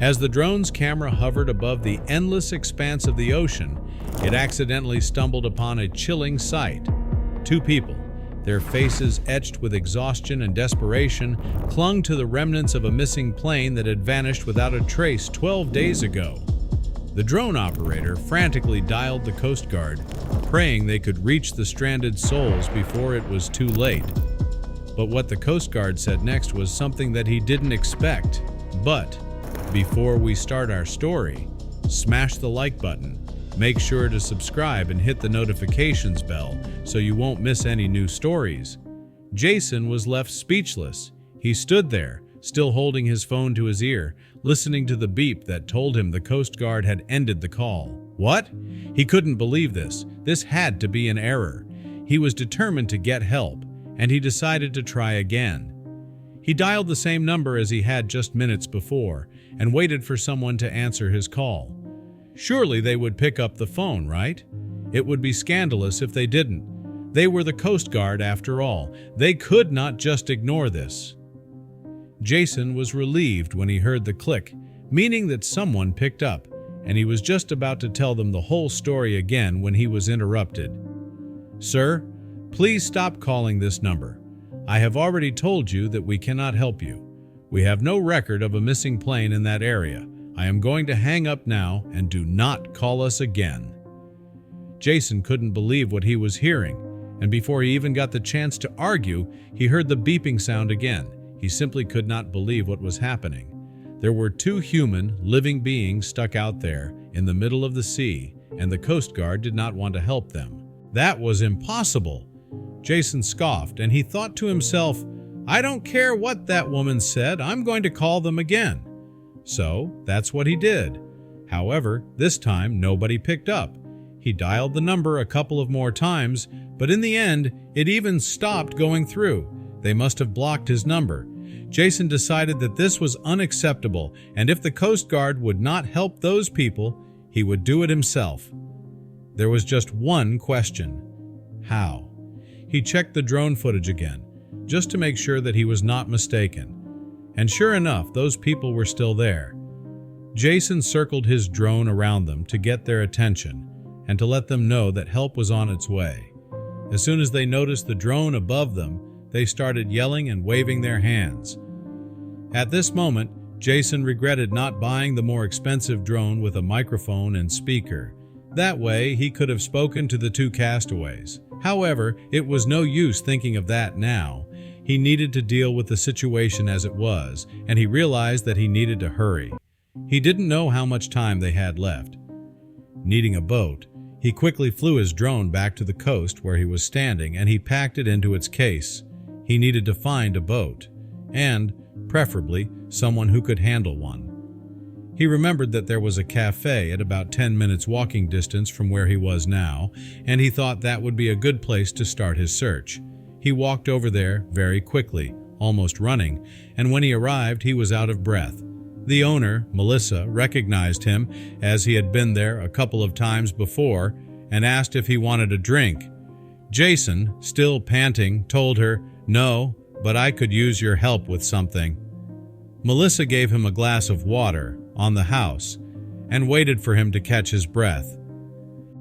As the drone's camera hovered above the endless expanse of the ocean, it accidentally stumbled upon a chilling sight. Two people, their faces etched with exhaustion and desperation, clung to the remnants of a missing plane that had vanished without a trace 12 days ago. The drone operator frantically dialed the Coast Guard, praying they could reach the stranded souls before it was too late. But what the Coast Guard said next was something that he didn't expect. But before we start our story, smash the like button, make sure to subscribe and hit the notifications bell so you won't miss any new stories. Jason was left speechless. He stood there, still holding his phone to his ear, listening to the beep that told him the Coast Guard had ended the call. What? He couldn't believe this. This had to be an error. He was determined to get help, and he decided to try again. He dialed the same number as he had just minutes before and waited for someone to answer his call. Surely they would pick up the phone, right? It would be scandalous if they didn't. They were the Coast Guard after all. They could not just ignore this. Jason was relieved when he heard the click, meaning that someone picked up, and he was just about to tell them the whole story again when he was interrupted. "Sir, please stop calling this number. I have already told you that we cannot help you. We have no record of a missing plane in that area. I am going to hang up now and do not call us again." Jason couldn't believe what he was hearing, and before he even got the chance to argue, he heard the beeping sound again. He simply could not believe what was happening. There were two human, living beings stuck out there in the middle of the sea, and the Coast Guard did not want to help them. That was impossible. Jason scoffed, and he thought to himself, "I don't care what that woman said, I'm going to call them again." So that's what he did. However, this time nobody picked up. He dialed the number a couple of more times, but in the end, it even stopped going through. They must have blocked his number. Jason decided that this was unacceptable, and if the Coast Guard would not help those people, he would do it himself. There was just one question: how? He checked the drone footage again, just to make sure that he was not mistaken. And sure enough, those people were still there. Jason circled his drone around them to get their attention and to let them know that help was on its way. As soon as they noticed the drone above them, they started yelling and waving their hands. At this moment, Jason regretted not buying the more expensive drone with a microphone and speaker. That way, he could have spoken to the two castaways. However, it was no use thinking of that now. He needed to deal with the situation as it was, and he realized that he needed to hurry. He didn't know how much time they had left. Needing a boat, he quickly flew his drone back to the coast where he was standing, and he packed it into its case. He needed to find a boat, and, preferably, someone who could handle one. He remembered that there was a cafe at about 10 minutes walking distance from where he was now, and he thought that would be a good place to start his search. He walked over there very quickly, almost running, and when he arrived, he was out of breath. The owner, Melissa, recognized him as he had been there a couple of times before and asked if he wanted a drink. Jason, still panting, told her, "No, but I could use your help with something." Melissa gave him a glass of water on the house and waited for him to catch his breath.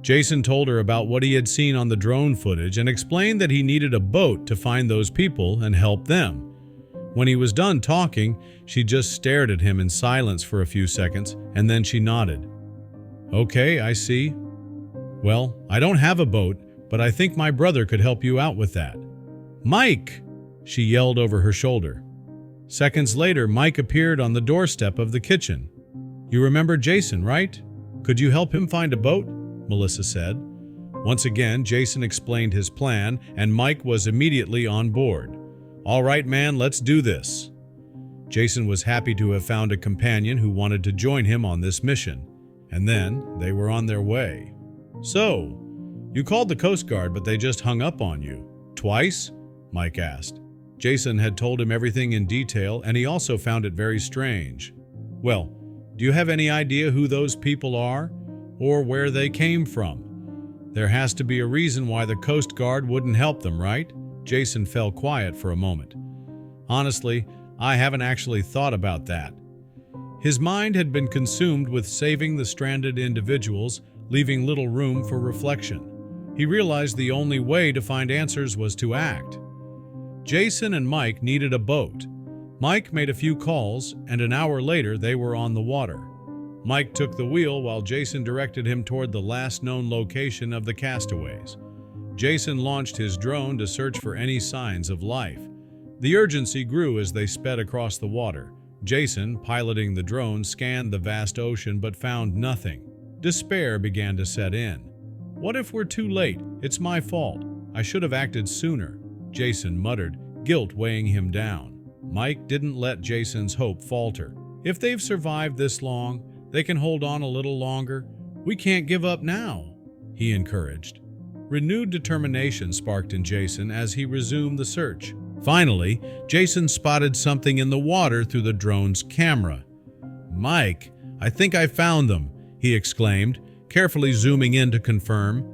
Jason told her about what he had seen on the drone footage and explained that he needed a boat to find those people and help them. When he was done talking, she just stared at him in silence for a few seconds, and then she nodded. "Okay, I see. Well, I don't have a boat, but I think my brother could help you out with that." "Mike!" she yelled over her shoulder. Seconds later, Mike appeared on the doorstep of the kitchen. "You remember Jason, right? Could you help him find a boat?" Melissa said. Once again, Jason explained his plan, and Mike was immediately on board. "All right, man, let's do this." Jason was happy to have found a companion who wanted to join him on this mission, and then they were on their way. "So, you called the Coast Guard, but they just hung up on you. Twice?" Mike asked. Jason had told him everything in detail, and he also found it very strange. "Well, do you have any idea who those people are, or where they came from? There has to be a reason why the Coast Guard wouldn't help them, right?" Jason fell quiet for a moment. "Honestly, I haven't actually thought about that." His mind had been consumed with saving the stranded individuals, leaving little room for reflection. He realized the only way to find answers was to act. Jason and Mike needed a boat. Mike made a few calls, and an hour later they were on the water. Mike took the wheel while Jason directed him toward the last known location of the castaways. Jason launched his drone to search for any signs of life. The urgency grew as they sped across the water. Jason, piloting the drone, scanned the vast ocean but found nothing. Despair began to set in. "What if we're too late? It's my fault. I should have acted sooner," Jason muttered, guilt weighing him down. Mike didn't let Jason's hope falter. "If they've survived this long, they can hold on a little longer. We can't give up now," he encouraged. Renewed determination sparked in Jason as he resumed the search. Finally, Jason spotted something in the water through the drone's camera. "Mike, I think I found them," he exclaimed, carefully zooming in to confirm.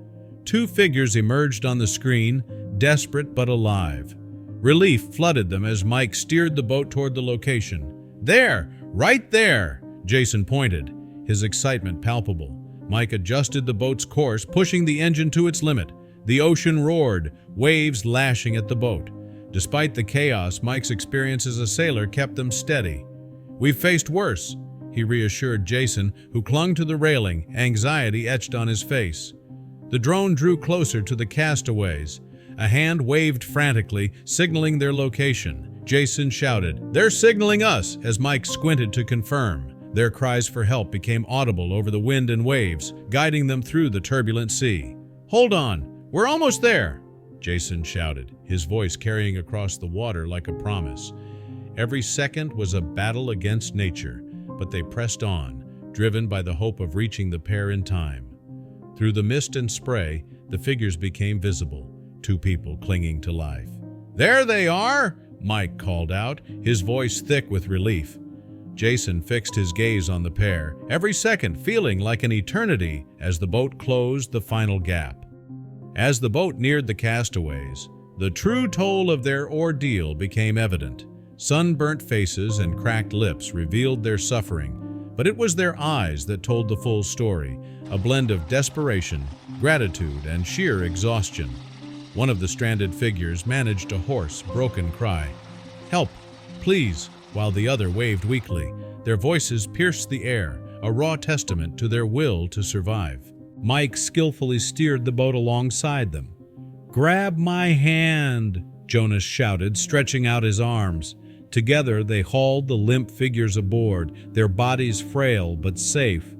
Two figures emerged on the screen, desperate but alive. Relief flooded them as Mike steered the boat toward the location. "There! Right there!" Jason pointed, his excitement palpable. Mike adjusted the boat's course, pushing the engine to its limit. The ocean roared, waves lashing at the boat. Despite the chaos, Mike's experience as a sailor kept them steady. "We've faced worse," he reassured Jason, who clung to the railing, anxiety etched on his face. The drone drew closer to the castaways. A hand waved frantically, signaling their location. Jason shouted, "They're signaling us," as Mike squinted to confirm. Their cries for help became audible over the wind and waves, guiding them through the turbulent sea. "Hold on, we're almost there," Jason shouted, his voice carrying across the water like a promise. Every second was a battle against nature, but they pressed on, driven by the hope of reaching the pair in time. Through the mist and spray, the figures became visible, two people clinging to life. "There they are!" Mike called out, his voice thick with relief. Jason fixed his gaze on the pair, every second feeling like an eternity as the boat closed the final gap. As the boat neared the castaways, the true toll of their ordeal became evident. Sunburnt faces and cracked lips revealed their suffering, but it was their eyes that told the full story, a blend of desperation, gratitude, and sheer exhaustion. One of the stranded figures managed a hoarse, broken cry, "Help, please," while the other waved weakly. Their voices pierced the air, a raw testament to their will to survive. Mike skillfully steered the boat alongside them. "Grab my hand," Jonas shouted, stretching out his arms. Together they hauled the limp figures aboard, their bodies frail but safe.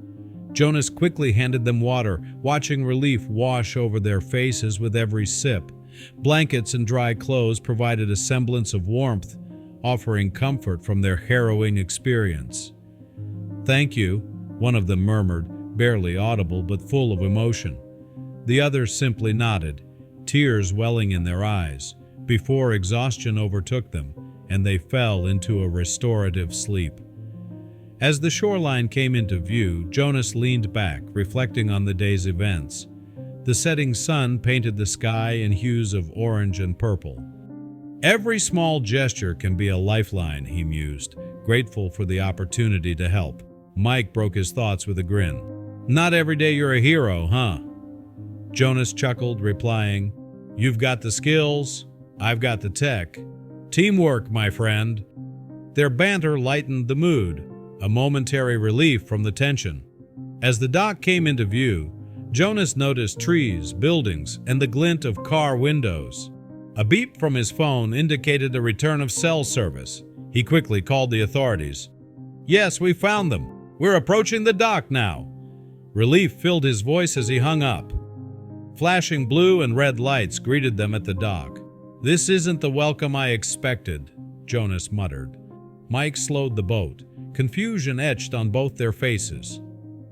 Jonas quickly handed them water, watching relief wash over their faces with every sip. Blankets and dry clothes provided a semblance of warmth, offering comfort from their harrowing experience. "Thank you," one of them murmured, barely audible but full of emotion. The others simply nodded, tears welling in their eyes, before exhaustion overtook them, and they fell into a restorative sleep. As the shoreline came into view, Jonas leaned back, reflecting on the day's events. The setting sun painted the sky in hues of orange and purple. "Every small gesture can be a lifeline," he mused, grateful for the opportunity to help. Mike broke his thoughts with a grin. "Not every day you're a hero, huh?" Jonas chuckled, replying, "You've got the skills, I've got the tech. Teamwork, my friend." Their banter lightened the mood, a momentary relief from the tension. As the dock came into view, Jonas noticed trees, buildings, and the glint of car windows. A beep from his phone indicated the return of cell service. He quickly called the authorities. "Yes, we found them. We're approaching the dock now." Relief filled his voice as he hung up. Flashing blue and red lights greeted them at the dock. "This isn't the welcome I expected," Jonas muttered. Mike slowed the boat, confusion etched on both their faces.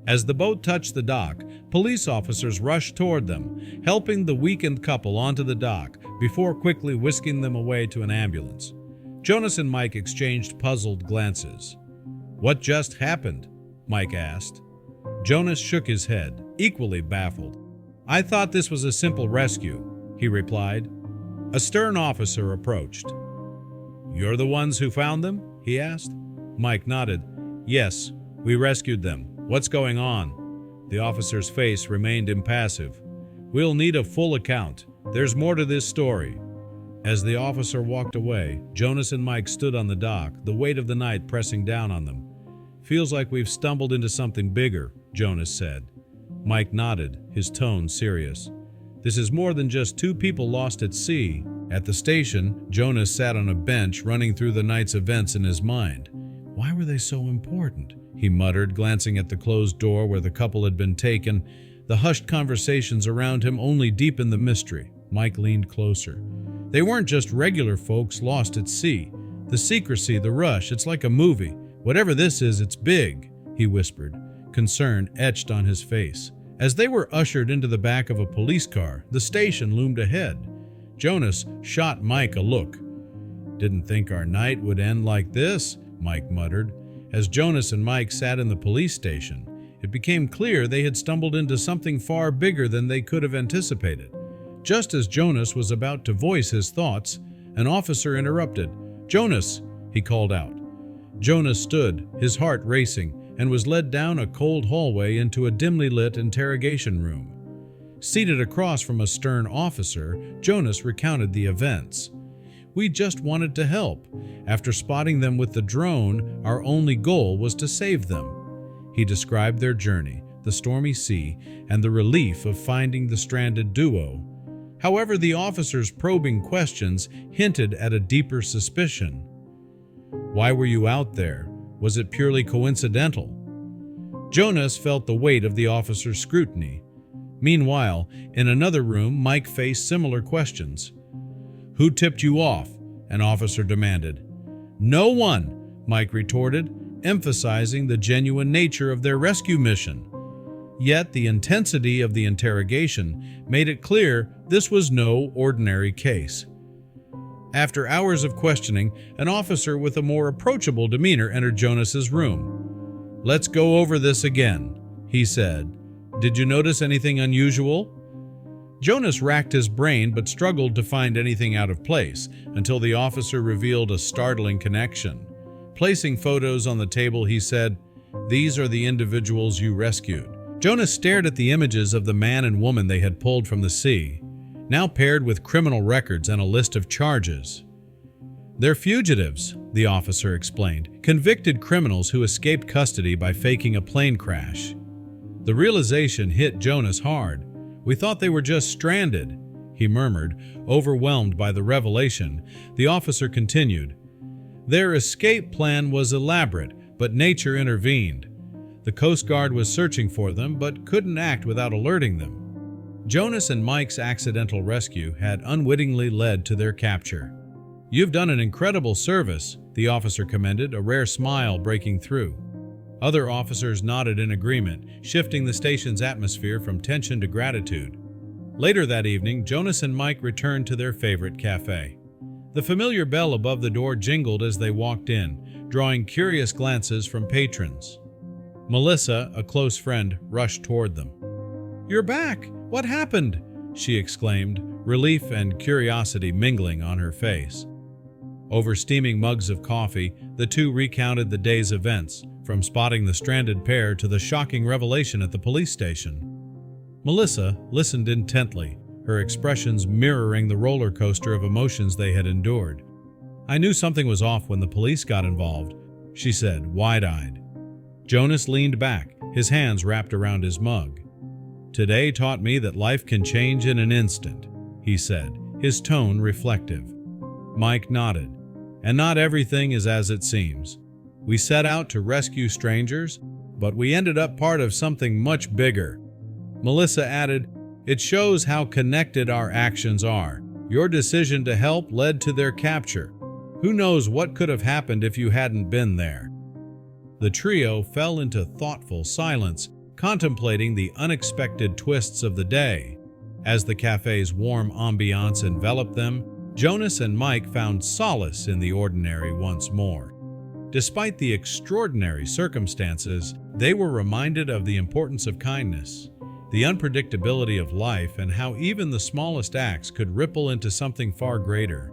As the boat touched the dock, police officers rushed toward them, helping the weakened couple onto the dock before quickly whisking them away to an ambulance. Jonas and Mike exchanged puzzled glances. "What just happened?" Mike asked. Jonas shook his head, equally baffled. "I thought this was a simple rescue," he replied. A stern officer approached. "You're the ones who found them?" he asked. Mike nodded. Yes, we rescued them. What's going on? The officer's face remained impassive. We'll need a full account. There's more to this story. As the officer walked away, Jonas and Mike stood on the dock, the weight of the night pressing down on them. Feels like we've stumbled into something bigger, Jonas said. Mike nodded, his tone serious. This is more than just two people lost at sea. At the station, Jonas sat on a bench, running through the night's events in his mind. Why were they so important? He muttered, glancing at the closed door where the couple had been taken. The hushed conversations around him only deepened the mystery. Mike leaned closer. They weren't just regular folks lost at sea. The secrecy, the rush, it's like a movie. Whatever this is, it's big, he whispered, concern etched on his face. As they were ushered into the back of a police car, the station loomed ahead. Jonas shot Mike a look. Didn't think our night would end like this, Mike muttered. As Jonas and Mike sat in the police station, it became clear they had stumbled into something far bigger than they could have anticipated. Just as Jonas was about to voice his thoughts, an officer interrupted. "Jonas!" he called out. Jonas stood, his heart racing, and was led down a cold hallway into a dimly lit interrogation room. Seated across from a stern officer, Jonas recounted the events. "We just wanted to help. After spotting them with the drone, our only goal was to save them." He described their journey, the stormy sea, and the relief of finding the stranded duo. However, the officer's probing questions hinted at a deeper suspicion. "Why were you out there? Was it purely coincidental?" Jonas felt the weight of the officer's scrutiny. Meanwhile, in another room, Mike faced similar questions. "Who tipped you off?" an officer demanded. "No one," Mike retorted, emphasizing the genuine nature of their rescue mission. Yet the intensity of the interrogation made it clear this was no ordinary case. After hours of questioning, an officer with a more approachable demeanor entered Jonas's room. "Let's go over this again," he said. "Did you notice anything unusual?" Jonas racked his brain but struggled to find anything out of place until the officer revealed a startling connection. Placing photos on the table, he said, "These are the individuals you rescued." Jonas stared at the images of the man and woman they had pulled from the sea, now paired with criminal records and a list of charges. "They're fugitives," the officer explained, "convicted criminals who escaped custody by faking a plane crash." The realization hit Jonas hard. "We thought they were just stranded," he murmured, overwhelmed by the revelation. The officer continued, "Their escape plan was elaborate, but nature intervened. The Coast Guard was searching for them, but couldn't act without alerting them." Jonas and Mike's accidental rescue had unwittingly led to their capture. "You've done an incredible service," the officer commended, a rare smile breaking through. Other officers nodded in agreement, shifting the station's atmosphere from tension to gratitude. Later that evening, Jonas and Mike returned to their favorite cafe. The familiar bell above the door jingled as they walked in, drawing curious glances from patrons. Melissa, a close friend, rushed toward them. "You're back! What happened?" she exclaimed, relief and curiosity mingling on her face. Over steaming mugs of coffee, the two recounted the day's events, from spotting the stranded pair to the shocking revelation at the police station. Melissa listened intently, her expressions mirroring the roller coaster of emotions they had endured. "I knew something was off when the police got involved," she said, wide-eyed. Jonas leaned back, his hands wrapped around his mug. "Today taught me that life can change in an instant," he said, his tone reflective. Mike nodded. "And not everything is as it seems. We set out to rescue strangers, but we ended up part of something much bigger." Melissa added, "It shows how connected our actions are. Your decision to help led to their capture. Who knows what could have happened if you hadn't been there?" The trio fell into thoughtful silence, contemplating the unexpected twists of the day. As the cafe's warm ambiance enveloped them, Jonas and Mike found solace in the ordinary once more. Despite the extraordinary circumstances, they were reminded of the importance of kindness, the unpredictability of life, and how even the smallest acts could ripple into something far greater.